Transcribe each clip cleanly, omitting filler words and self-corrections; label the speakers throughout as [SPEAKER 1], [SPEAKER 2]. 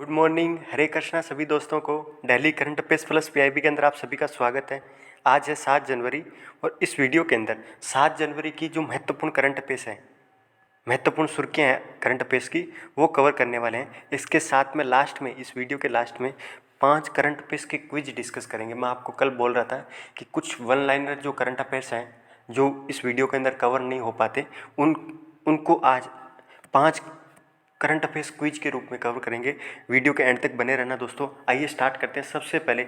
[SPEAKER 1] Good morning, हरे कृष्णा सभी दोस्तों को। Daily current affairs plus PIB के अंदर आप सभी का स्वागत है। आज है 7 जनवरी और इस वीडियो के अंदर 7 जनवरी की जो महत्वपूर्ण करंट अफेयर्स हैं, महत्वपूर्ण सुर्खियाँ हैं करंट अफेयर्स की, वो कवर करने वाले हैं। इसके साथ में लास्ट में, इस वीडियो के लास्ट में 5 करंट अफेयर्स के क्विज डिस्कस करेंगे। मैं आपको कल बोल रहा था कि कुछ वन लाइनर जो करंट अफेयर्स हैं जो इस वीडियो के अंदर कवर नहीं हो पाते, उनको आज 5 करंट अफेयर्स क्विज के रूप में कवर करेंगे। वीडियो के एंड तक बने रहना दोस्तों। आइए स्टार्ट करते हैं। सबसे पहले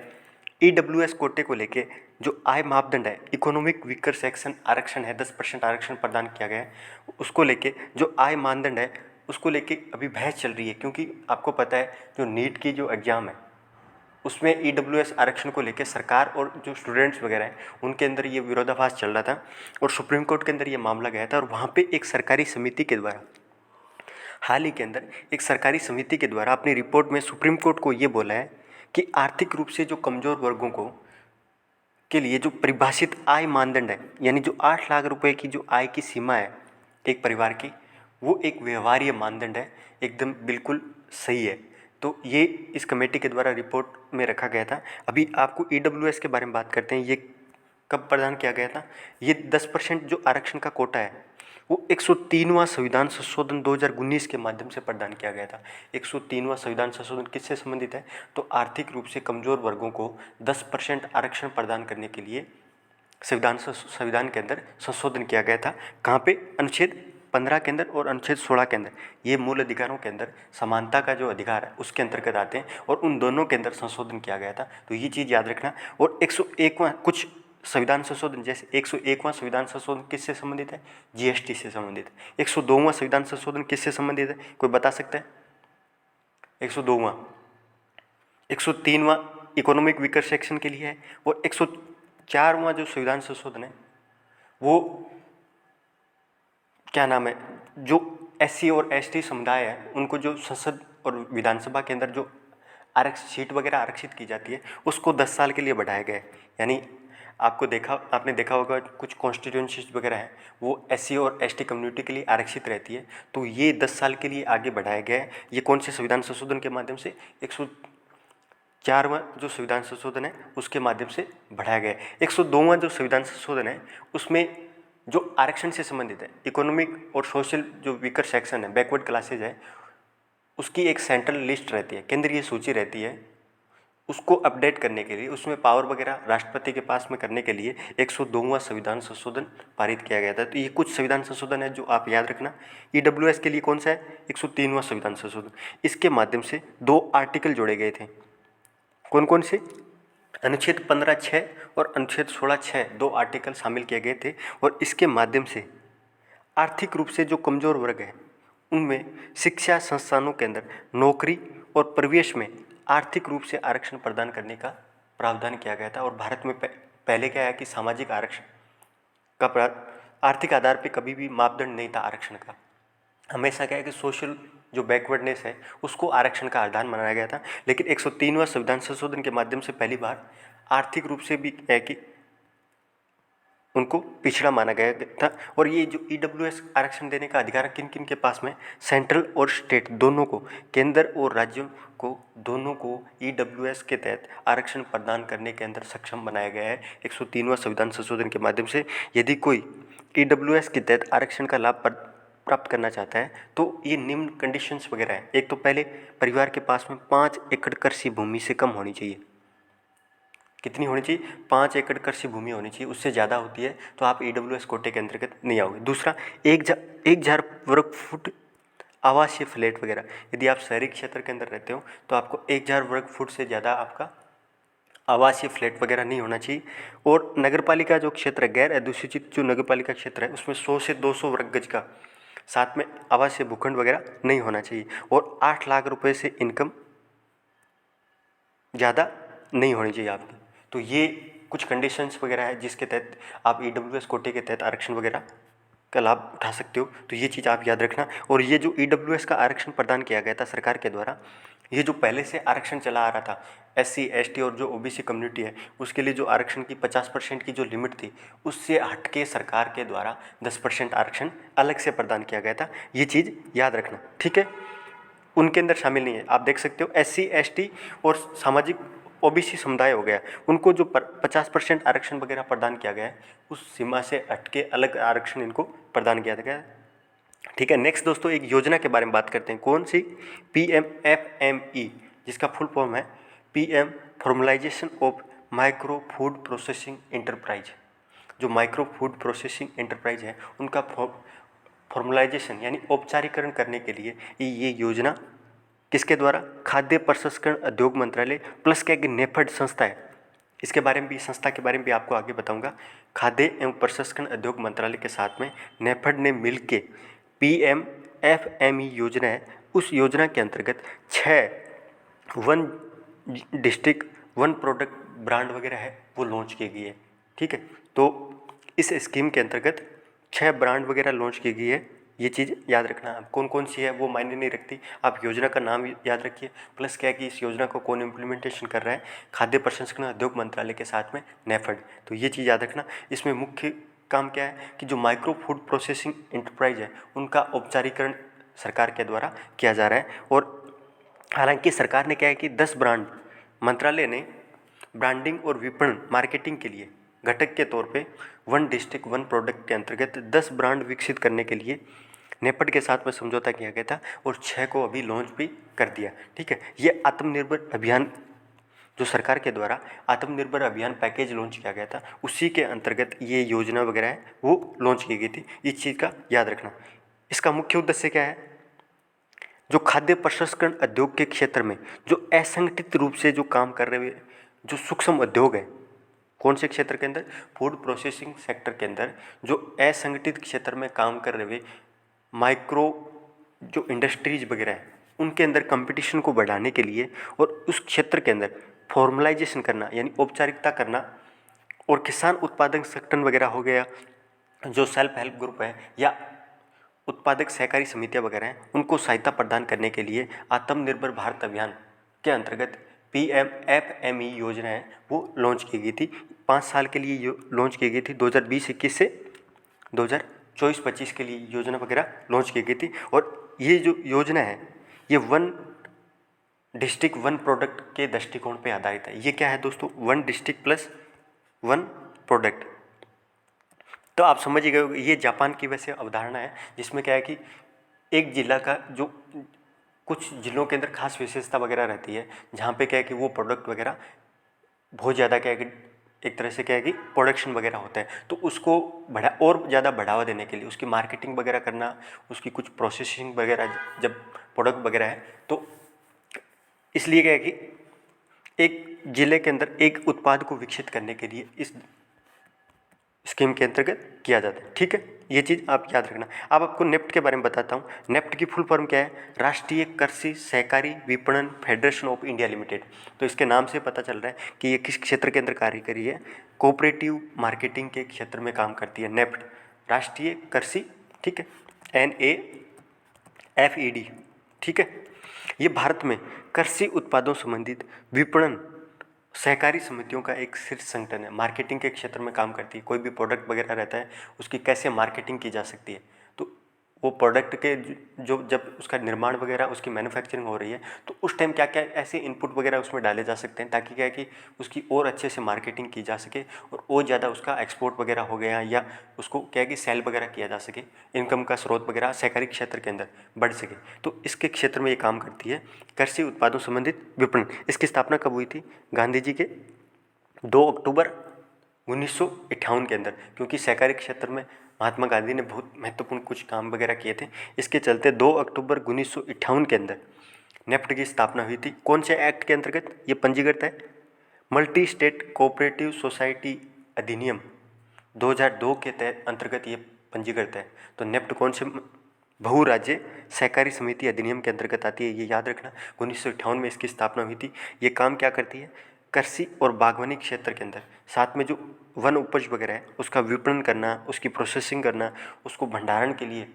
[SPEAKER 1] ईडब्ल्यूएस कोटे को लेके जो आय मापदंड है, इकोनॉमिक वीकर सेक्शन आरक्षण है, 10% आरक्षण प्रदान किया गया है। उसको लेके जो आय मानदंड है उसको लेके अभी बहस चल रही है, क्योंकि आपको पता है जो नीट की जो एग्ज़ाम है उसमें ईडब्ल्यूएस आरक्षण को लेकर सरकार और जो स्टूडेंट्स वगैरह हैं उनके अंदर ये विरोधाभास चल रहा था और सुप्रीम कोर्ट के अंदर ये मामला गया था। और वहाँ पे एक सरकारी समिति के द्वारा, हाल ही के अंदर एक सरकारी समिति के द्वारा अपनी रिपोर्ट में सुप्रीम कोर्ट को ये बोला है कि आर्थिक रूप से जो कमज़ोर वर्गों को के लिए जो परिभाषित आय मानदंड है, यानी जो 8 लाख रुपए की जो आय की सीमा है एक परिवार की, वो एक व्यवहार्य मानदंड है, एकदम बिल्कुल सही है। तो ये इस कमेटी के द्वारा रिपोर्ट में रखा गया था। अभी आपको ईडब्ल्यूएस के बारे में बात करते हैं। ये कब प्रदान किया गया था? ये 10% जो आरक्षण का कोटा है वो 103वां संविधान संशोधन 2019 के माध्यम से प्रदान किया गया था। 103वां संविधान संशोधन किससे संबंधित है? तो आर्थिक रूप से कमज़ोर वर्गों को 10% आरक्षण प्रदान करने के लिए संविधान के अंदर संशोधन किया गया था। कहाँ पे? अनुच्छेद 15 के अंदर और अनुच्छेद 16 के अंदर। ये मूल अधिकारों के अंदर समानता का जो अधिकार है उसके अंतर्गत आते हैं और उन दोनों के अंदर संशोधन किया गया था। तो ये चीज़ याद रखना। और 101वां कुछ संविधान संशोधन, जैसे 101वां संविधान संशोधन किससे संबंधित है? जीएसटी से संबंधित है। 102वां संविधान संशोधन किससे संबंधित है? कोई बता सकता है? 102वां 103वां इकोनॉमिक वीकर सेक्शन के लिए है। और 104वां जो संविधान संशोधन है वो क्या नाम है, जो एससी और एसटी समुदाय है उनको जो संसद और विधानसभा के अंदर जो आरक्षित सीट वगैरह आरक्षित की जाती है उसको 10 साल के लिए बढ़ाया गया है। यानी आपने देखा होगा कुछ कॉन्स्टिट्यूंसीज वगैरह हैं वो एससी और एसटी कम्युनिटी के लिए आरक्षित रहती है, तो ये 10 साल के लिए आगे बढ़ाया गया है। ये कौन से संविधान संशोधन के माध्यम से? 104वां जो संविधान संशोधन है उसके माध्यम से बढ़ाया गया है। 102वां जो संविधान संशोधन है उसमें जो आरक्षण से संबंधित है, इकोनॉमिक और सोशल जो वीकर सेक्शन है, बैकवर्ड क्लासेज है, उसकी एक सेंट्रल लिस्ट रहती है, केंद्रीय सूची रहती है। उसको अपडेट करने के लिए, उसमें पावर वगैरह राष्ट्रपति के पास में करने के लिए 102वां संविधान संशोधन पारित किया गया था। तो ये कुछ संविधान संशोधन है जो आप याद रखना। ईडब्ल्यूएस के लिए कौन सा है? 103वां संविधान संशोधन। इसके माध्यम से 2 आर्टिकल जोड़े गए थे। कौन कौन से? अनुच्छेद 15(6) और अनुच्छेद 16(6), 2 आर्टिकल शामिल किए गए थे। और इसके माध्यम से आर्थिक रूप से जो कमज़ोर वर्ग है उनमें शिक्षा संस्थानों के अंदर नौकरी और प्रवेश में आर्थिक रूप से आरक्षण प्रदान करने का प्रावधान किया गया था। और भारत में पहले क्या है कि सामाजिक आरक्षण का आर्थिक आधार पे कभी भी मापदंड नहीं था आरक्षण का। हमेशा क्या है कि सोशल जो बैकवर्डनेस है उसको आरक्षण का आधार बनाया गया था। लेकिन 103वां संविधान संशोधन के माध्यम से पहली बार आर्थिक रूप से भी है कि उनको पिछड़ा माना गया था। और ये जो ईडब्ल्यूएस आरक्षण देने का अधिकार किन किन के पास में? सेंट्रल और स्टेट दोनों को, केंद्र और राज्यों को, दोनों को ईडब्ल्यूएस के तहत आरक्षण प्रदान करने के अंदर सक्षम बनाया गया है 103वां संविधान संशोधन के माध्यम से। यदि कोई ईडब्ल्यूएस के तहत आरक्षण का लाभ प्राप्त करना चाहता है तो ये निम्न कंडीशंस वगैरह हैं। एक तो पहले परिवार के पास में 5 एकड़ कृषि भूमि से कम होनी चाहिए। कितनी होनी चाहिए? 5 एकड़ कृषि भूमि होनी चाहिए। उससे ज़्यादा होती है तो आप ईडब्ल्यूएस कोटे के अंतर्गत नहीं आओगे। दूसरा, 1,000 वर्ग फुट आवासीय फ्लैट वगैरह, यदि आप शहरी क्षेत्र के अंदर रहते हो तो आपको 1,000 वर्ग फुट से ज़्यादा आपका आवासीय फ्लैट वगैरह नहीं होना चाहिए। और नगरपालिका जो क्षेत्र है, गैर अधिसूचित जो नगरपालिका क्षेत्र है, उसमें 100 से 200 वर्ग गज का साथ में आवासीय भूखंड वगैरह नहीं होना चाहिए। और 8 लाख रुपए से इनकम ज़्यादा नहीं होनी चाहिए आपकी। तो ये कुछ कंडीशंस वगैरह है जिसके तहत आप ईडब्ल्यूएस कोटे के तहत आरक्षण वगैरह का लाभ उठा सकते हो। तो ये चीज़ आप याद रखना। और ये जो ईडब्ल्यूएस का आरक्षण प्रदान किया गया था सरकार के द्वारा, ये जो पहले से आरक्षण चला आ रहा था एससी एसटी और जो ओबीसी कम्युनिटी है उसके लिए जो आरक्षण की 50% की जो लिमिट थी उससे हटके सरकार के द्वारा 10% आरक्षण अलग से प्रदान किया गया था। ये चीज़ याद रखना, ठीक है। उनके अंदर शामिल नहीं है। आप देख सकते हो SC ST और सामाजिक OBC समुदाय हो गया, उनको जो 50% आरक्षण वगैरह प्रदान किया गया है, उस सीमा से हटके अलग आरक्षण इनको प्रदान किया गया है। ठीक है, नेक्स्ट दोस्तों एक योजना के बारे में बात करते हैं। कौन सी? PMFME, जिसका फुल फॉर्म है PM formalisation of micro food processing enterprise. जो माइक्रो फूड प्रोसेसिंग एंटरप्राइज है उनका फॉर्मलाइजेशन यानी औपचारिकरण करने के लिए ये योजना किसके द्वारा? खाद्य प्रसंस्करण उद्योग मंत्रालय प्लस क्या कि नेफेड संस्था है। इसके बारे में भी, संस्था के बारे में भी आपको आगे बताऊंगा। खाद्य एवं प्रसंस्करण उद्योग मंत्रालय के साथ में नेफेड ने मिलके PMFME योजना है, उस योजना के अंतर्गत 6 one district one product brand वगैरह है वो लॉन्च की गई है। ठीक है, तो इस स्कीम के अंतर्गत 6 ब्रांड वगैरह लॉन्च की गई है। ये चीज़ याद रखना। अब कौन कौन सी है वो मायने नहीं रखती, आप योजना का नाम याद रखिए, प्लस क्या है कि इस योजना को कौन इम्प्लीमेंटेशन कर रहा है? खाद्य प्रसंस्करण उद्योग मंत्रालय के साथ में नेफेड। तो ये चीज़ याद रखना। इसमें मुख्य काम क्या है कि जो माइक्रो फूड प्रोसेसिंग एंटरप्राइज है उनका औपचारिकरण सरकार के द्वारा किया जा रहा है। और हालांकि सरकार ने क्या है कि 10 ब्रांड, मंत्रालय ने ब्रांडिंग और विपणन मार्केटिंग के लिए घटक के तौर पे वन डिस्ट्रिक्ट वन प्रोडक्ट के अंतर्गत 10 ब्रांड विकसित करने के लिए नेफेड के साथ में समझौता किया गया था और 6 को अभी लॉन्च भी कर दिया। ठीक है, ये आत्मनिर्भर अभियान जो सरकार के द्वारा आत्मनिर्भर अभियान पैकेज लॉन्च किया गया था, उसी के अंतर्गत ये योजना वगैरह है वो लॉन्च की गई थी। इस चीज़ का याद रखना। इसका मुख्य उद्देश्य क्या है? जो खाद्य प्रसंस्करण उद्योग के क्षेत्र में जो असंगठित रूप से जो काम कर रहे जो सूक्ष्म उद्योग है, कौन से क्षेत्र के अंदर? फूड प्रोसेसिंग सेक्टर के अंदर जो असंगठित क्षेत्र में काम कर रहे माइक्रो जो इंडस्ट्रीज वगैरह है उनके अंदर कंपटीशन को बढ़ाने के लिए और उस क्षेत्र के अंदर फॉर्मलाइजेशन करना यानी औपचारिकता करना, और किसान उत्पादक संगठन वगैरह हो गया, जो सेल्फ हेल्प ग्रुप है या उत्पादक सहकारी समितियां वगैरह हैं, उनको सहायता प्रदान करने के लिए आत्मनिर्भर भारत अभियान के अंतर्गत PMFME योजना है वो लॉन्च की गई थी। 5 साल के लिए लॉन्च की गई थी, 2020-21 से 2024-25 के लिए योजना वगैरह लॉन्च की गई थी। और ये जो योजना है ये वन डिस्ट्रिक्ट वन प्रोडक्ट के दृष्टिकोण पे आधारित है। ये क्या है दोस्तों? One district plus one product. तो आप समझ ही गए होंगे, ये जापान की वैसे अवधारणा है जिसमें क्या है कि एक जिला का जो कुछ जिलों के अंदर खास विशेषता वगैरह रहती है, जहाँ पे क्या है कि वो प्रोडक्ट वगैरह बहुत ज़्यादा क्या है कि एक तरह से क्या है कि प्रोडक्शन वगैरह होता है, तो उसको और ज़्यादा बढ़ावा देने के लिए उसकी मार्केटिंग वगैरह करना, उसकी कुछ प्रोसेसिंग वगैरह जब प्रोडक्ट वगैरह है, तो इसलिए क्या है कि एक ज़िले के अंदर एक उत्पाद को विकसित करने के लिए इस स्कीम के अंतर्गत किया जाता है। ठीक है, ये चीज़ आप याद रखना। अब आपको नेफ्ट के बारे में बताता हूँ। नेफ्ट की फुल फॉर्म क्या है? राष्ट्रीय कृषि सहकारी विपणन फेडरेशन ऑफ इंडिया लिमिटेड। तो इसके नाम से पता चल रहा है कि ये किस क्षेत्र के अंदर कार्य कर रही है? कोऑपरेटिव मार्केटिंग के क्षेत्र में काम करती है नेफ्ट, राष्ट्रीय कृषि, ठीक है, NAFED। ठीक है, ये भारत में कृषि उत्पादों संबंधित विपणन सहकारी समितियों का एक शीर्ष संगठन है। मार्केटिंग के क्षेत्र में काम करती है। कोई भी प्रोडक्ट वगैरह रहता है उसकी कैसे मार्केटिंग की जा सकती है, तो वो प्रोडक्ट के जो जब उसका निर्माण वगैरह उसकी मैन्युफैक्चरिंग हो रही है तो उस टाइम क्या क्या ऐसे इनपुट वगैरह उसमें डाले जा सकते हैं ताकि क्या है कि उसकी और अच्छे से मार्केटिंग की जा सके और ज़्यादा उसका एक्सपोर्ट वगैरह हो गया या उसको क्या है कि सेल वगैरह किया जा सके, इनकम का स्रोत वगैरह सहकारी क्षेत्र के अंदर बढ़ सके। तो इसके क्षेत्र में ये काम करती है कृषि उत्पादों संबंधित विपणन। इसकी स्थापना कब हुई थी? गांधी जी के 2 अक्टूबर 1958 के अंदर, क्योंकि सहकारी क्षेत्र में महात्मा गांधी ने बहुत महत्वपूर्ण कुछ काम वगैरह किए थे। इसके चलते 2 अक्टूबर 1958 के अंदर नेफ्ट की स्थापना हुई थी। कौन से एक्ट के अंतर्गत ये पंजीकृत है? मल्टी स्टेट कोऑपरेटिव सोसाइटी अधिनियम 2002 के तहत अंतर्गत ये पंजीकृत है। तो नेफ्ट कौन से बहु राज्य सहकारी समिति अधिनियम के अंतर्गत आती है, ये याद रखना। 1958 में इसकी स्थापना हुई थी। ये काम क्या करती है? कृषि और बागवानी क्षेत्र के अंदर साथ में जो वन उपज वगैरह है उसका विपणन करना, उसकी प्रोसेसिंग करना, उसको भंडारण के लिए,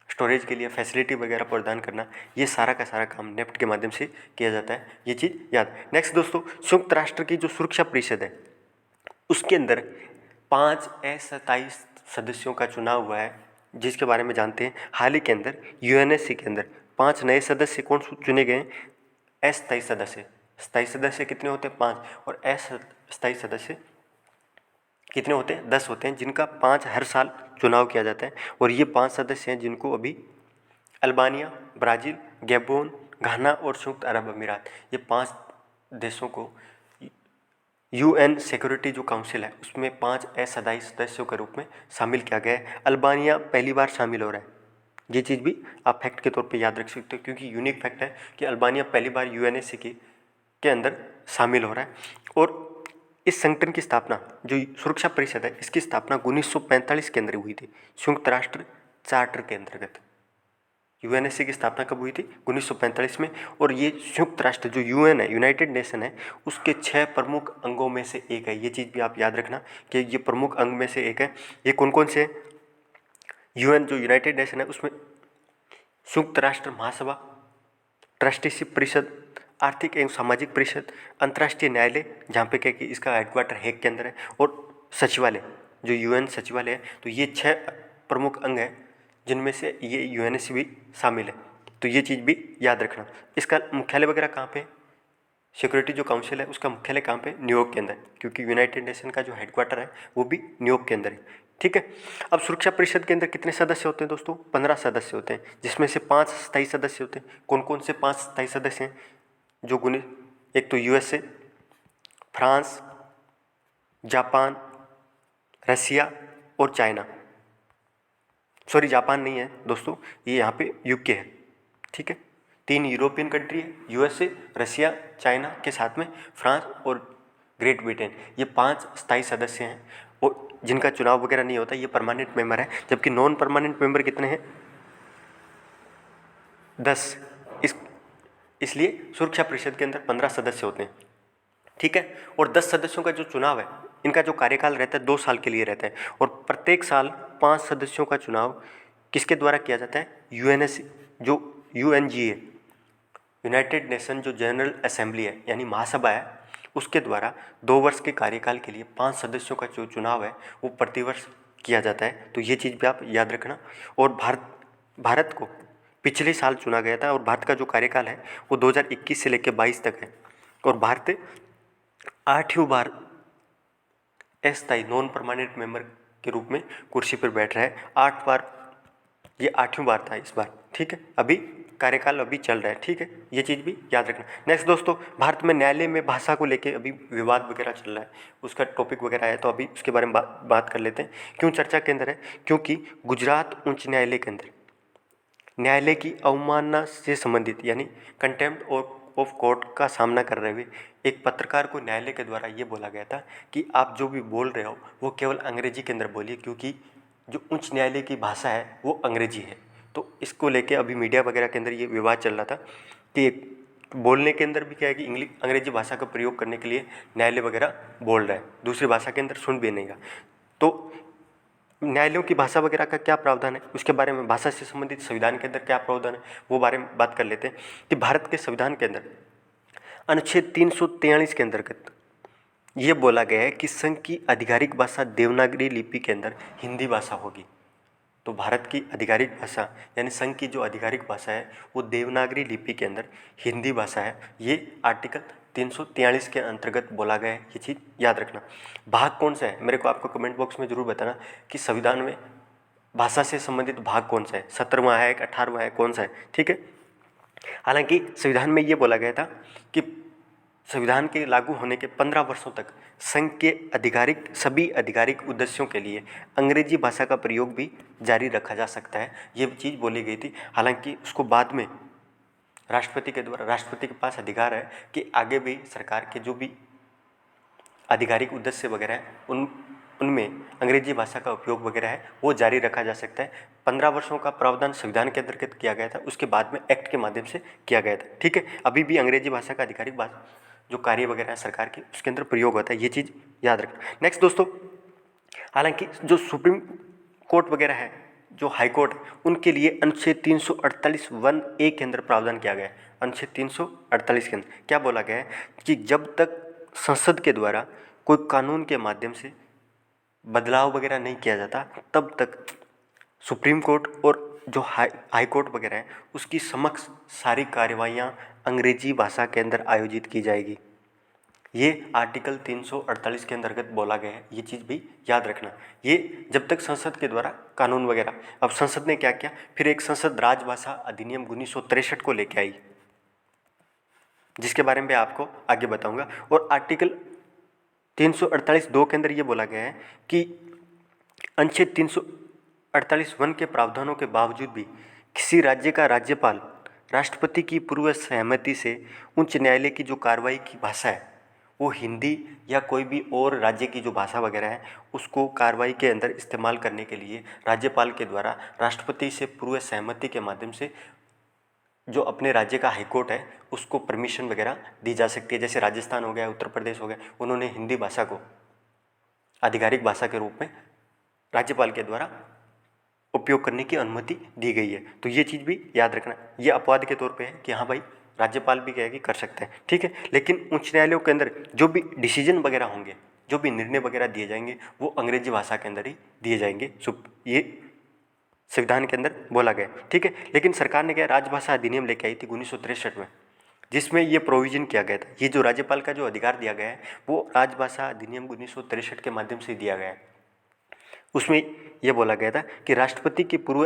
[SPEAKER 1] स्टोरेज के लिए फैसिलिटी वगैरह प्रदान करना, ये सारा का सारा काम नेफ्ट के माध्यम से किया जाता है। ये चीज़ याद। नेक्स्ट दोस्तों, संयुक्त राष्ट्र की जो सुरक्षा परिषद है उसके अंदर 5 अस्थायी सदस्यों का चुनाव हुआ है, जिसके बारे में जानते हैं। हाल ही के अंदर UNSC के अंदर 5 नए सदस्य कौन चुने गए? अस्थायी सदस्य। स्थायी सदस्य कितने होते हैं? 5। और अस्थायी सदस्य कितने होते हैं? 10 होते हैं, जिनका 5 हर साल चुनाव किया जाता है। और ये 5 सदस्य हैं जिनको अभी अल्बानिया, ब्राज़ील, गैबोन, घाना और संयुक्त अरब अमीरात, ये 5 देशों को UN सिक्योरिटी जो काउंसिल है उसमें 5 अस्थायी सदस्यों के रूप में शामिल किया गया है। अल्बानिया पहली बार शामिल हो रहा है। ये चीज़ भी आप फैक्ट के तौर पे याद रख सकते हो, क्योंकि यूनिक फैक्ट है कि अल्बानिया पहली बार UNSC के अंदर शामिल हो रहा है। और इस संगठन की स्थापना, जो सुरक्षा परिषद है, इसकी स्थापना 1945 के अंदर हुई थी, संयुक्त राष्ट्र चार्टर के अंतर्गत। UNSC की स्थापना कब हुई थी? 1945 में। और ये संयुक्त राष्ट्र जो UN है, यूनाइटेड नेशन है, उसके 6 प्रमुख अंगों में से एक है। ये चीज़ भी आप याद रखना कि ये प्रमुख अंग में से एक है। ये कौन कौन से हैं? UN जो यूनाइटेड नेशन है उसमें संयुक्त राष्ट्र महासभा, ट्रस्टीशिप परिषद, आर्थिक एवं सामाजिक परिषद, अंतर्राष्ट्रीय न्यायालय जहाँ पे क्या कि इसका हेडक्वार्टर हेग के अंदर है, और सचिवालय जो UN सचिवालय है। तो ये 6 प्रमुख अंग हैं जिनमें से ये UNSC भी शामिल है। तो ये चीज़ भी याद रखना। इसका मुख्यालय वगैरह कहाँ पे? सिक्योरिटी जो काउंसिल है उसका मुख्यालय कहाँ पे? न्यूयॉर्क के अंदर, क्योंकि यूनाइटेड नेशन का जो हेडक्वार्टर है वो भी न्यूयॉर्क के अंदर है। ठीक है। अब सुरक्षा परिषद के अंदर कितने सदस्य होते हैं दोस्तों? 15 सदस्य होते हैं, जिसमें से 5 स्थायी सदस्य होते हैं। कौन कौन से 5 स्थायी सदस्य हैं? जो गुने, एक तो USA, फ्रांस, जापान, रसिया और चाइना। सॉरी, जापान नहीं है दोस्तों, ये यहाँ पे UK है। ठीक है। 3 यूरोपियन कंट्री है, USA, रसिया, चाइना के साथ में फ्रांस और ग्रेट ब्रिटेन। ये 5 स्थायी सदस्य हैं और जिनका चुनाव वगैरह नहीं होता, ये परमानेंट मेंबर है। जबकि नॉन परमानेंट मेंबर कितने हैं? 10। इसलिए सुरक्षा परिषद के अंदर 15 सदस्य होते हैं। ठीक है। और 10 सदस्यों का जो चुनाव है, इनका जो कार्यकाल रहता है 2 साल के लिए रहता है। और प्रत्येक साल 5 सदस्यों का चुनाव किसके द्वारा किया जाता है? UNSC जो UNGA, यूनाइटेड नेशन जो जनरल असेंबली है, यानी महासभा है, उसके द्वारा 2 वर्ष के कार्यकाल के लिए 5 सदस्यों का जो चुनाव है वो प्रतिवर्ष किया जाता है। तो ये चीज़ भी आप याद रखना। और भारत को पिछले साल चुना गया था, और भारत का जो कार्यकाल है वो 2021 से लेकर 22 तक है। और भारत 8वीं बार अस्थायी नॉन परमानेंट मेंबर के रूप में कुर्सी पर बैठ रहा है। 8 बार, ये 8वीं बार था इस बार। ठीक है। अभी कार्यकाल अभी चल रहा है। ठीक है, ये चीज़ भी याद रखना। नेक्स्ट दोस्तों, भारत में न्यायालय में भाषा को लेके अभी विवाद वगैरह चल रहा है, उसका टॉपिक वगैरह है, तो अभी उसके बारे में बात कर लेते हैं। क्यों चर्चा के अंदर है? क्योंकि गुजरात उच्च न्यायालय के अंदर न्यायालय की अवमानना से संबंधित, यानी कंटेम्प्ट ऑफ कोर्ट का सामना कर रहे हुए एक पत्रकार को न्यायालय के द्वारा ये बोला गया था कि आप जो भी बोल रहे हो वो केवल अंग्रेजी के अंदर बोलिए, क्योंकि जो उच्च न्यायालय की भाषा है वो अंग्रेजी है। तो इसको लेके अभी मीडिया वगैरह के अंदर ये विवाद चल रहा था कि बोलने के अंदर भी क्या है कि अंग्रेजी भाषा का प्रयोग करने के लिए न्यायालय वगैरह बोल रहा है, दूसरी भाषा के अंदर सुन भी नहीं गा। तो न्यायालयों की भाषा वगैरह का क्या प्रावधान है, उसके बारे में, भाषा से संबंधित संविधान के अंदर क्या प्रावधान है, वो बारे में बात कर लेते हैं। कि भारत के संविधान के अंदर अनुच्छेद 343 के अंतर्गत ये बोला गया है कि संघ की आधिकारिक भाषा देवनागरी लिपि के अंदर हिंदी भाषा होगी। तो भारत की आधिकारिक भाषा यानी संघ की जो आधिकारिक भाषा है वो देवनागरी लिपि के अंदर हिंदी भाषा है। ये आर्टिकल 343 के अंतर्गत बोला गया है, ये चीज़ याद रखना। भाग कौन सा है, मेरे को आपको कमेंट बॉक्स में जरूर बताना कि संविधान में भाषा से संबंधित भाग कौन सा है, 17वां है, 18वां है, कौन सा है। ठीक है। हालांकि संविधान में ये बोला गया था कि संविधान के लागू होने के 15 वर्षों तक संघ के सभी आधिकारिक उद्देश्यों के लिए अंग्रेजी भाषा का प्रयोग भी जारी रखा जा सकता है, ये चीज़ बोली गई थी। हालांकि उसको बाद में राष्ट्रपति के द्वारा, राष्ट्रपति के पास अधिकार है कि आगे भी सरकार के जो भी आधिकारिक उद्देश्य वगैरह है उनमें अंग्रेजी भाषा का उपयोग वगैरह है वो जारी रखा जा सकता है। 15 वर्षों का प्रावधान संविधान के अंतर्गत किया गया था, उसके बाद में एक्ट के माध्यम से किया गया था। ठीक है। अभी भी अंग्रेजी भाषा का आधिकारिक भाषा जो कार्य वगैरह है सरकार के, उसके अंदर प्रयोग होता है, ये चीज़ याद रखना। नेक्स्ट दोस्तों, हालांकि जो सुप्रीम कोर्ट वगैरह है, जो हाई कोर्ट है, उनके लिए अनुच्छेद 348(1)(a) के अंदर प्रावधान किया गया है। अनुच्छेद 348 के अंदर क्या बोला गया है कि जब तक संसद के द्वारा कोई कानून के माध्यम से बदलाव वगैरह नहीं किया जाता, तब तक सुप्रीम कोर्ट और जो हाई कोर्ट वगैरह है उसकी समक्ष सारी कार्रवाइयाँ अंग्रेजी भाषा के अंदर आयोजित की जाएगी। ये आर्टिकल 348 के अंतर्गत बोला गया है, ये चीज़ भी याद रखना। ये जब तक संसद के द्वारा कानून वगैरह, अब संसद ने क्या किया, फिर एक संसद राजभाषा अधिनियम 1963 को लेके आई, जिसके बारे में आपको आगे बताऊंगा। और आर्टिकल 348(2) के अंदर ये बोला गया है कि अनुच्छेद 348(1) के प्रावधानों के बावजूद भी किसी राज्य का राज्यपाल राष्ट्रपति की पूर्व सहमति से उच्च न्यायालय की जो कार्रवाई की भाषा है वो हिंदी या कोई भी और राज्य की जो भाषा वगैरह है उसको कार्रवाई के अंदर इस्तेमाल करने के लिए राज्यपाल के द्वारा राष्ट्रपति से पूर्व सहमति के माध्यम से जो अपने राज्य का हाईकोर्ट है उसको परमिशन वगैरह दी जा सकती है। जैसे राजस्थान हो गया, उत्तर प्रदेश हो गया, उन्होंने हिंदी भाषा को आधिकारिक भाषा के रूप में राज्यपाल के द्वारा उपयोग करने की अनुमति दी गई है। तो ये चीज़ भी याद रखना, ये अपवाद के तौर पे है कि हाँ भाई राज्यपाल भी कहेगी कर सकते हैं, ठीक है। लेकिन उच्च न्यायालयों के अंदर जो भी डिसीजन वगैरह होंगे, जो भी निर्णय वगैरह दिए जाएंगे वो अंग्रेजी भाषा के अंदर ही दिए जाएंगे। ये संविधान के अंदर बोला गया, ठीक है। लेकिन सरकार ने क्या राजभाषा अधिनियम लेके आई थी 1963 में, जिसमें ये प्रोविजन किया गया था, ये जो राज्यपाल का जो अधिकार दिया गया है वो राजभाषा अधिनियम 1963 के माध्यम से दिया गया है। उसमें यह बोला गया था कि राष्ट्रपति की पूर्व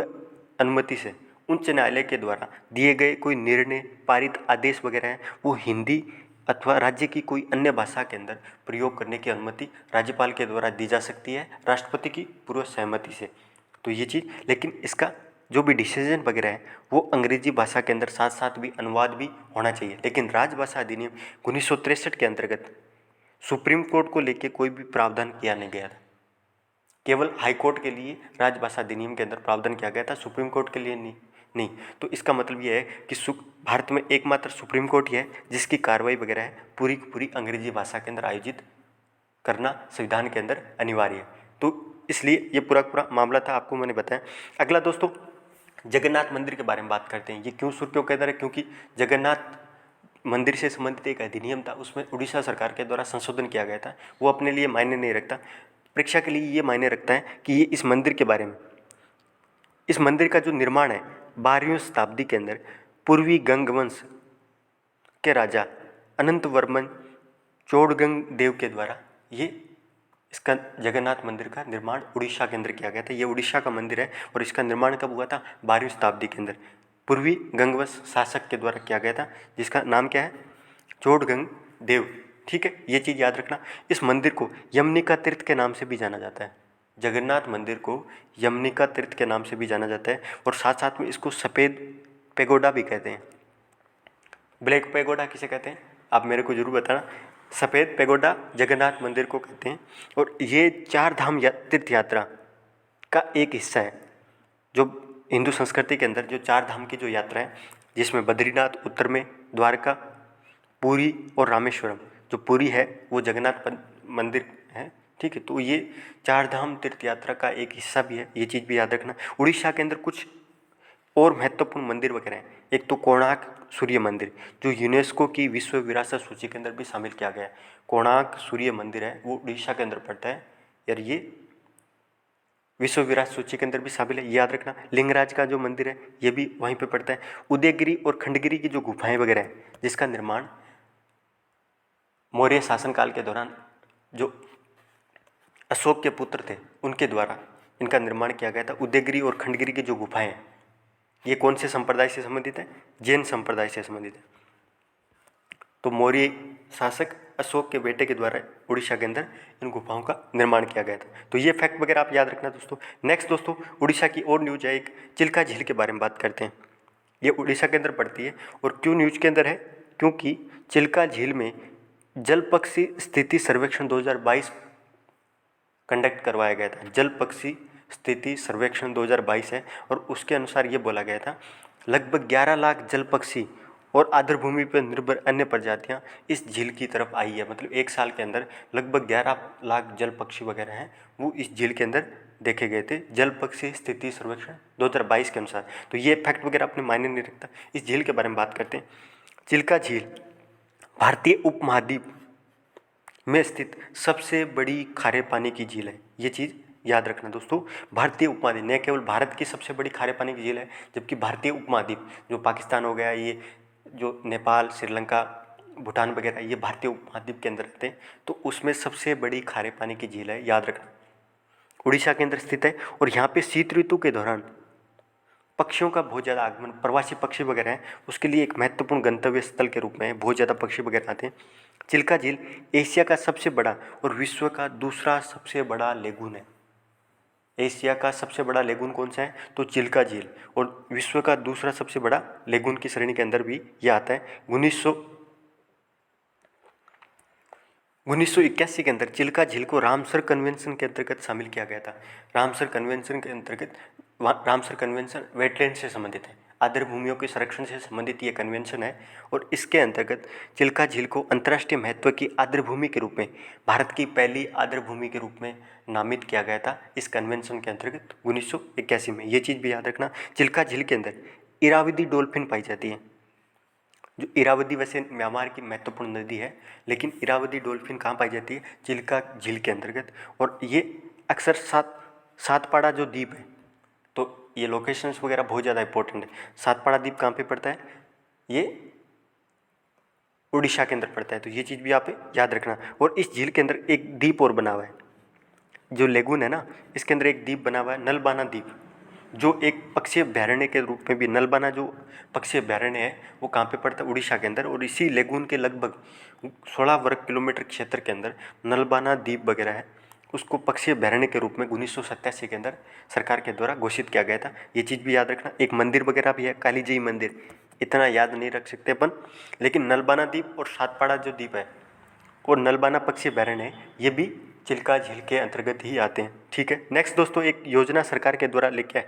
[SPEAKER 1] अनुमति से उच्च न्यायालय के द्वारा दिए गए कोई निर्णय, पारित आदेश वगैरह हैं वो हिंदी अथवा राज्य की कोई अन्य भाषा के अंदर प्रयोग करने की अनुमति राज्यपाल के द्वारा दी जा सकती है राष्ट्रपति की पूर्व सहमति से। तो ये चीज़, लेकिन इसका जो भी डिसीजन वगैरह है वो अंग्रेजी भाषा के अंदर साथ साथ भी अनुवाद भी होना चाहिए। लेकिन राजभाषा अधिनियम 1963 के अंतर्गत सुप्रीम कोर्ट को लेके कोई भी प्रावधान किया नहीं गया था, केवल हाई कोर्ट के लिए राजभाषा अधिनियम के अंदर प्रावधान किया गया था, सुप्रीम कोर्ट के लिए नहीं। तो इसका मतलब ये है कि भारत में एकमात्र सुप्रीम कोर्ट ही है जिसकी कार्रवाई वगैरह है पूरी की पूरी अंग्रेजी भाषा के अंदर आयोजित करना संविधान के अंदर अनिवार्य है। तो इसलिए ये पूरा मामला था, आपको मैंने बताया। अगला दोस्तों जगन्नाथ मंदिर के बारे में बात करते हैं। ये क्यों सुर्खियों के अंदर है, क्योंकि जगन्नाथ मंदिर से संबंधित एक अधिनियम था, उसमें उड़ीसा सरकार के द्वारा संशोधन किया गया था। वो अपने लिए मायने नहीं रखता, परीक्षा के लिए ये मायने रखता है कि ये इस मंदिर के बारे में, इस मंदिर का जो निर्माण है 12वीं शताब्दी के अंदर पूर्वी गंग वंश के राजा अनंत वर्मन चोड़गंग देव के द्वारा ये इसका जगन्नाथ मंदिर का निर्माण उड़ीसा के अंदर किया गया था। ये उड़ीसा का मंदिर है और इसका निर्माण कब हुआ था, 12वीं शताब्दी के अंदर पूर्वी गंगवंश शासक के द्वारा किया गया था, जिसका नाम क्या है, चोड़गंग देव, ठीक है। ये चीज़ याद रखना। इस मंदिर को यमनिका तीर्थ के नाम से भी जाना जाता है, जगन्नाथ मंदिर को यमनिका तीर्थ के नाम से भी जाना जाता है और साथ साथ में इसको सफ़ेद पेगोडा भी कहते हैं। ब्लैक पेगोडा किसे कहते हैं आप मेरे को जरूर बताना। सफ़ेद पेगोडा जगन्नाथ मंदिर को कहते हैं और ये 4 धाम तीर्थ यात्रा का एक हिस्सा है। जो हिंदू संस्कृति के अंदर जो 4 धाम की जो यात्रा है, जिसमें बद्रीनाथ उत्तर में, द्वारका, पुरी और रामेश्वरम, जो पुरी है वो जगन्नाथ मंदिर है, ठीक है। तो ये 4 धाम तीर्थ यात्रा का एक हिस्सा भी है, ये चीज़ भी याद रखना। उड़ीसा के अंदर कुछ और महत्वपूर्ण मंदिर वगैरह हैं। एक तो कोणार्क सूर्य मंदिर जो यूनेस्को की विश्व विरासत सूची के अंदर भी शामिल किया गया है। कोणार्क सूर्य मंदिर है वो उड़ीसा के अंदर पड़ता है यार, ये विश्व विरासत सूची के अंदर भी शामिल है, याद रखना। लिंगराज का जो मंदिर है ये भी वहीं पे पड़ता है। उदयगिरी और खंडगिरी की जो गुफाएं वगैरह हैं जिसका निर्माण मौर्य शासनकाल के दौरान जो अशोक के पुत्र थे उनके द्वारा इनका निर्माण किया गया था। उदयगिरी और खंडगिरी की जो गुफाएं हैं ये कौन से संप्रदाय से संबंधित है, जैन संप्रदाय से संबंधित है। तो मौर्य शासक अशोक के बेटे के द्वारा उड़ीसा के अंदर इन गुफाओं का निर्माण किया गया था। तो ये फैक्ट वगैरह आप याद रखना दोस्तों। नेक्स्ट दोस्तों उड़ीसा की और न्यूज है, एक चिल्का झील के बारे में बात करते हैं। ये उड़ीसा के अंदर पड़ती है और क्यों न्यूज के अंदर है, क्योंकि चिल्का झील में जल पक्षी स्थिति सर्वेक्षण 2022 कंडक्ट करवाया गया था। जल पक्षी स्थिति सर्वेक्षण 2022 है और उसके अनुसार ये बोला गया था लगभग 11 लाख जल पक्षी और आर्द्रभूमि पर निर्भर अन्य प्रजातियां इस झील की तरफ आई है। मतलब 1 साल के अंदर लगभग 11 लाख जल पक्षी वगैरह हैं वो इस झील के अंदर देखे गए थे, जल पक्षी स्थिति सर्वेक्षण 2022 के अनुसार। तो ये फैक्ट वगैरह अपने मायने नहीं रखता। इस झील के बारे में बात करते हैं। चिल्का झील भारतीय उपमहाद्वीप में स्थित सबसे बड़ी खारे पानी की झील है, ये चीज़ याद रखना दोस्तों, भारतीय उपमहाद्वीप, न केवल भारत की सबसे बड़ी खारे पानी की झील है, जबकि भारतीय उपमहाद्वीप जो पाकिस्तान हो गया, ये जो नेपाल, श्रीलंका, भूटान वगैरह, ये भारतीय उपमहाद्वीप के अंदर आते हैं, तो उसमें सबसे बड़ी खारे पानी की झील है, याद रखना। उड़ीसा के अंदर स्थित है और यहाँ पे शीत ऋतु के दौरान पक्षियों का बहुत ज़्यादा आगमन, प्रवासी पक्षी वगैरह हैं, उसके लिए एक महत्वपूर्ण गंतव्य स्थल के रूप में बहुत ज़्यादा पक्षी वगैरह आते हैं। चिल्का झील एशिया का सबसे बड़ा और विश्व का दूसरा सबसे बड़ा लेगून है। एशिया का सबसे बड़ा लेगून कौन सा है? तो चिल्का झील, और विश्व का दूसरा सबसे बड़ा लेगून की श्रेणी के अंदर भी यह आता है। 1981 के अंदर चिल्का झील को रामसर कन्वेंशन के अंतर्गत शामिल किया गया था। रामसर कन्वेंशन के अंतर्गत, रामसर कन्वेंशन वेटलैंड से संबंधित है, आर्द्र भूमियों के संरक्षण से संबंधित ये कन्वेंशन है, और इसके अंतर्गत चिल्का झील को अंतर्राष्ट्रीय महत्व की आर्द्र भूमि के रूप में, भारत की पहली आर्द्र भूमि के रूप में नामित किया गया था इस कन्वेंशन के अंतर्गत 1981 में। ये चीज़ भी याद रखना। चिल्का झील के अंदर इरावदी डॉल्फिन पाई जाती है। जो इरावदी वैसे म्यांमार की महत्वपूर्ण नदी है, लेकिन इरावदी डॉल्फिन कहाँ पाई जाती है? चिल्का झील के अंतर्गत। और ये अक्सर सातपाड़ा जो द्वीप है, तो ये लोकेशंस वगैरह बहुत ज़्यादा इंपॉर्टेंट है। सातपाड़ा द्वीप कहाँ पे पड़ता है? ये उड़ीसा के अंदर पड़ता है, तो ये चीज़ भी आप याद रखना। और इस झील के अंदर एक द्वीप और बना हुआ है, जो लेगून है ना, इसके अंदर एक द्वीप बना हुआ है, नलबाना द्वीप, जो एक पक्षी अभ्यारण्य के रूप में भी, नलबाना जो पक्षी अभ्यारण्य है वो कहाँ पे पड़ता है? उड़ीसा के अंदर। और इसी लेगून के लगभग 16 वर्ग किलोमीटर क्षेत्र के अंदर नलबाना द्वीप वगैरह है, उसको पक्षी अभ्यारण्य के रूप में 1987 के अंदर सरकार के द्वारा घोषित किया गया था। ये चीज़ भी याद रखना। एक मंदिर वगैरह भी है, कालीजई मंदिर, इतना याद नहीं रख सकते अपन, लेकिन नलबाना द्वीप और सातपाड़ा जो द्वीप है और नलबाना पक्षी अभ्यारण्य है, ये भी चिल्का झील के अंतर्गत ही आते हैं। ठीक है। नेक्स्ट दोस्तों, एक योजना सरकार के द्वारा लेके आए,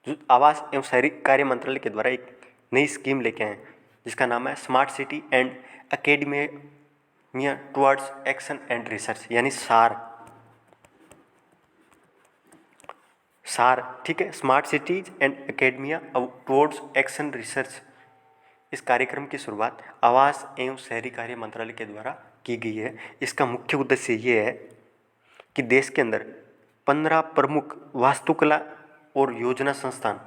[SPEAKER 1] जो आवास एवं शहरी कार्य मंत्रालय के द्वारा एक नई स्कीम लेके आए, जिसका नाम है smart city and academia towards action and research, यानी सार। ठीक है, smart cities and academia towards action research. इस कार्यक्रम की शुरुआत आवास एवं शहरी कार्य मंत्रालय के द्वारा की गई है। इसका मुख्य उद्देश्य ये है कि देश के अंदर 15 प्रमुख वास्तुकला और योजना संस्थान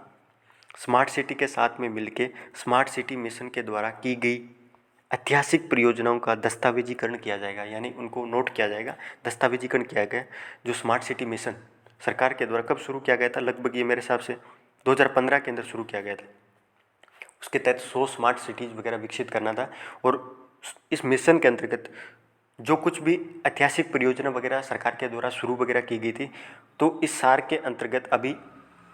[SPEAKER 1] स्मार्ट सिटी के साथ में मिलके स्मार्ट सिटी मिशन के द्वारा की गई ऐतिहासिक परियोजनाओं का दस्तावेजीकरण किया जाएगा, यानी उनको नोट किया जाएगा, दस्तावेजीकरण किया गया। जो स्मार्ट सिटी मिशन सरकार के द्वारा कब शुरू किया गया था? लगभग ये मेरे हिसाब से 2015 के अंदर शुरू किया गया था। उसके तहत 100 स्मार्ट सिटीज़ वगैरह विकसित करना था, और इस मिशन के अंतर्गत जो कुछ भी ऐतिहासिक परियोजना वगैरह सरकार के द्वारा शुरू वगैरह की गई थी, तो इस सार के अंतर्गत अभी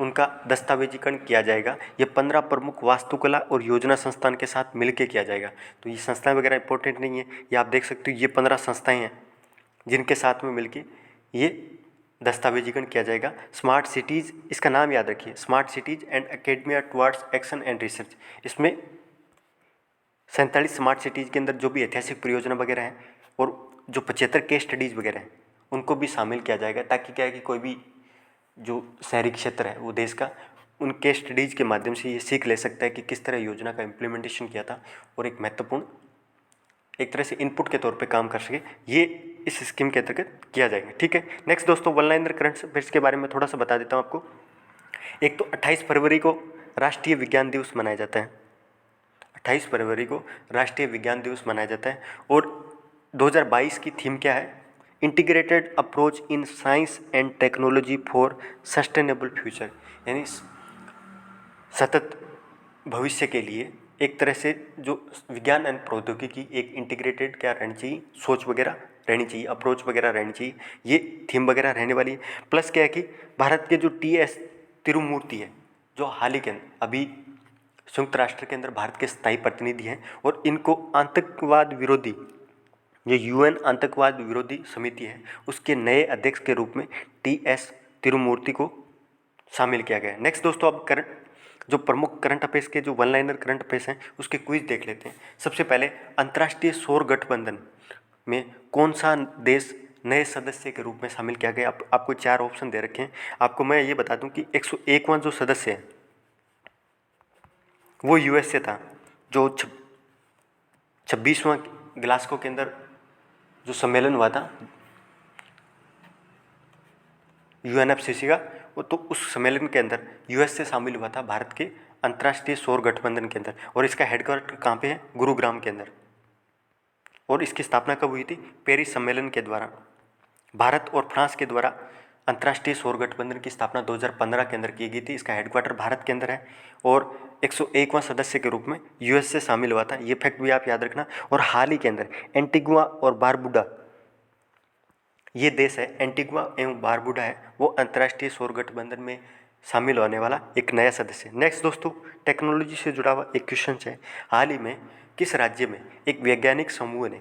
[SPEAKER 1] उनका दस्तावेजीकरण किया जाएगा। ये 15 प्रमुख वास्तुकला और योजना संस्थान के साथ मिलके किया जाएगा। तो ये संस्थाएं वगैरह इंपॉर्टेंट नहीं है, ये आप देख सकते हो, ये 15 संस्थाएं हैं जिनके साथ में मिलके ये दस्तावेजीकरण किया जाएगा। स्मार्ट सिटीज़, इसका नाम याद रखिए, smart cities and academia towards action and research. इसमें 47 स्मार्ट सिटीज़ के अंदर जो भी ऐतिहासिक परियोजना वगैरह हैं और जो 75 केस स्टडीज़ वगैरह हैं उनको भी शामिल किया जाएगा, ताकि क्या है कि कोई भी जो शहरी क्षेत्र है वो देश का, उन केस स्टडीज़ के माध्यम से ये सीख ले सकता है कि किस तरह योजना का इम्प्लीमेंटेशन किया था, और एक महत्वपूर्ण एक तरह से इनपुट के तौर पे काम कर सके, ये इस स्कीम के अंतर्गत किया जाएगा। ठीक है। नेक्स्ट दोस्तों, वन लाइनर करंट अफेयर्स के बारे में थोड़ा सा बता देता हूँ आपको। एक तो 28 फरवरी को राष्ट्रीय विज्ञान दिवस मनाया जाता है, 28 फरवरी को राष्ट्रीय विज्ञान दिवस मनाया जाता है। और 2022 की थीम क्या है? Integrated approach in science and technology for sustainable future, यानी सतत भविष्य के लिए एक तरह से जो विज्ञान एंड प्रौद्योगिकी एक इंटीग्रेटेड क्या रहनी चाहिए, सोच वगैरह रहनी चाहिए, अप्रोच वगैरह रहनी चाहिए, ये थीम वगैरह रहने वाली है। प्लस क्या है कि भारत के जो TS तिरुमूर्ति है, जो हाल ही के अंदर अभी संयुक्त राष्ट्र के अंदर भारत के स्थायी प्रतिनिधि हैं, और इनको आतंकवाद विरोधी, जो UN आतंकवाद विरोधी समिति है, उसके नए अध्यक्ष के रूप में TS तिरुमूर्ति को शामिल किया गया है। नेक्स्ट दोस्तों, अब करंट जो प्रमुख करंट अफेयर्स के जो वन लाइनर करंट अफेयर्स हैं उसके क्विज देख लेते हैं। सबसे पहले, अंतर्राष्ट्रीय सौर गठबंधन में कौन सा देश नए सदस्य के रूप में शामिल किया गया? आपको 4 ऑप्शन दे रखे हैं। आपको मैं ये बता दूं कि 101वां जो सदस्य है वो USA था, जो 26वां ग्लासगो के अंदर जो सम्मेलन हुआ था, UNFCCC का, वो तो उस सम्मेलन के अंदर US से शामिल हुआ था भारत के अंतर्राष्ट्रीय सौर गठबंधन के अंदर, और इसका हेडक्वार्टर कहाँ पे है? गुरुग्राम के अंदर। और इसकी स्थापना कब हुई थी? पेरिस सम्मेलन के द्वारा। भारत और फ्रांस के द्वारा अंतर्राष्ट्रीय सौर गठबंधन की स्थापना 2015 के अंदर की गई थी। इसका हेडक्वार्टर भारत के अंदर है और 101वां सदस्य के रूप में US से शामिल हुआ था। ये फैक्ट भी आप याद रखना। और हाल ही के अंदर एंटीगुआ और बारबुडा, ये देश है एंटीगुआ एवं बारबुडा है, वो अंतर्राष्ट्रीय सौर गठबंधन में शामिल होने वाला एक नया सदस्य। नेक्स्ट दोस्तों, टेक्नोलॉजी से जुड़ा हुआ एक क्वेश्चन है। हाल ही में किस राज्य में एक वैज्ञानिक समूह ने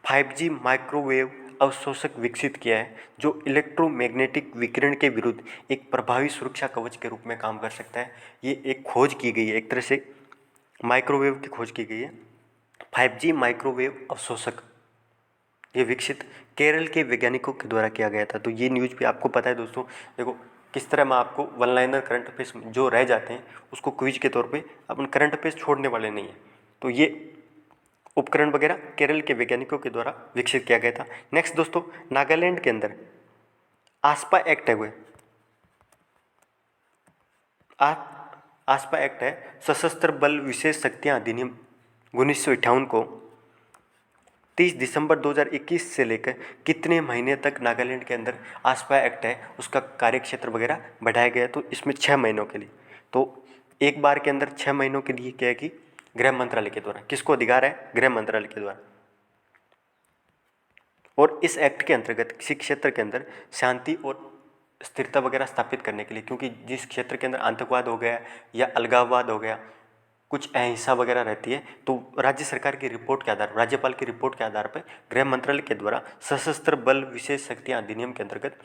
[SPEAKER 1] 5G माइक्रोवेव अवशोषक विकसित किया है जो इलेक्ट्रोमैग्नेटिक विकिरण के विरुद्ध एक प्रभावी सुरक्षा कवच के रूप में काम कर सकता है? ये एक खोज की गई है, एक तरह से माइक्रोवेव की खोज की गई है। 5G माइक्रोवेव अवशोषक ये विकसित केरल के वैज्ञानिकों के द्वारा किया गया था। तो ये न्यूज़ भी आपको पता है दोस्तों। देखो किस तरह मैं आपको वन लाइनर करंट अफेयर्स जो रह जाते हैं उसको क्विज के तौर पे अपन करंट अफेयर्स छोड़ने वाले नहीं हैं। तो ये उपकरण वगैरह केरल के वैज्ञानिकों के द्वारा विकसित किया गया था। नेक्स्ट दोस्तों, नागालैंड के अंदर आस्पा एक्ट है। वो आस्पा एक्ट है सशस्त्र बल विशेष शक्तियाँ अधिनियम 1958 को 30 दिसंबर 2021 से लेकर कितने महीने तक नागालैंड के अंदर आस्पा एक्ट है उसका कार्यक्षेत्र वगैरह बढ़ाया गया? तो इसमें 6 महीनों के लिए। तो एक बार के अंदर 6 महीनों के लिए क्या है कि गृह मंत्रालय के द्वारा, किसको अधिकार है? गृह मंत्रालय के द्वारा। और इस एक्ट के अंतर्गत किसी क्षेत्र के अंदर शांति और स्थिरता वगैरह स्थापित करने के लिए, क्योंकि जिस क्षेत्र के अंदर आतंकवाद हो गया या अलगाववाद हो गया, कुछ अहिंसा वगैरह रहती है, तो राज्य सरकार की रिपोर्ट के आधार पर, राज्यपाल की रिपोर्ट के आधार पर गृह मंत्रालय के द्वारा सशस्त्र बल विशेष शक्तियाँ अधिनियम के अंतर्गत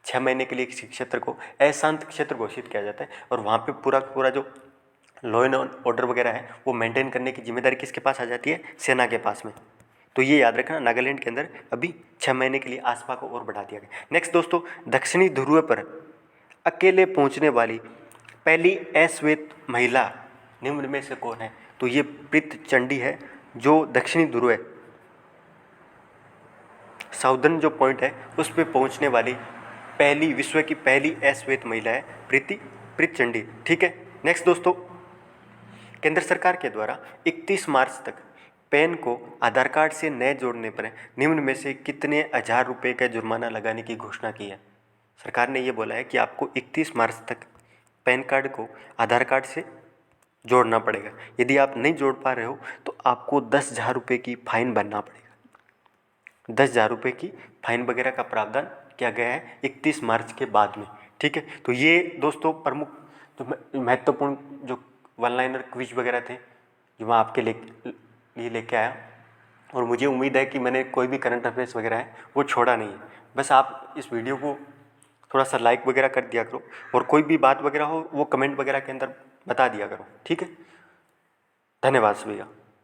[SPEAKER 1] 6 महीने के लिए किसी क्षेत्र को अशांत क्षेत्र घोषित किया जाता है और वहाँ पे पूरा जो लॉ एंड ऑर्डर वगैरह है वो मेंटेन करने की जिम्मेदारी किसके पास आ जाती है? सेना के पास में। तो ये याद रखना, नागालैंड के अंदर अभी 6 महीने के लिए आसपा को और बढ़ा दिया गया। नेक्स्ट दोस्तों, दक्षिणी ध्रुव पर अकेले पहुंचने वाली पहली अश्वेत महिला निम्न में से कौन है? तो ये प्रीत चंडी है जो दक्षिणी ध्रुव है, साउदर्न जो पॉइंट है उस पर पहुंचने वाली पहली, विश्व की पहली अश्वेत महिला है प्रीत चंडी। ठीक है। नेक्स्ट दोस्तों, केंद्र सरकार के द्वारा 31 मार्च तक पैन को आधार कार्ड से नए जोड़ने पर निम्न में से कितने हजार रुपये का जुर्माना लगाने की घोषणा की है? सरकार ने ये बोला है कि आपको 31 मार्च तक पैन कार्ड को आधार कार्ड से जोड़ना पड़ेगा। यदि आप नहीं जोड़ पा रहे हो तो आपको 10,000 रुपये की फाइन भरना पड़ेगा। 10,000 रुपये की फाइन वगैरह का प्रावधान किया गया है 31 मार्च के बाद में। ठीक है। तो ये दोस्तों प्रमुख जो महत्वपूर्ण जो वन लाइनर क्विज वगैरह थे जो मैं आपके लिए लेके आया, और मुझे उम्मीद है कि मैंने कोई भी करंट अफेयर्स वगैरह है वो छोड़ा नहीं है। बस आप इस वीडियो को थोड़ा सा लाइक वगैरह कर दिया करो और कोई भी बात वगैरह हो वो कमेंट वगैरह के अंदर बता दिया करो। ठीक है। धन्यवाद भैया।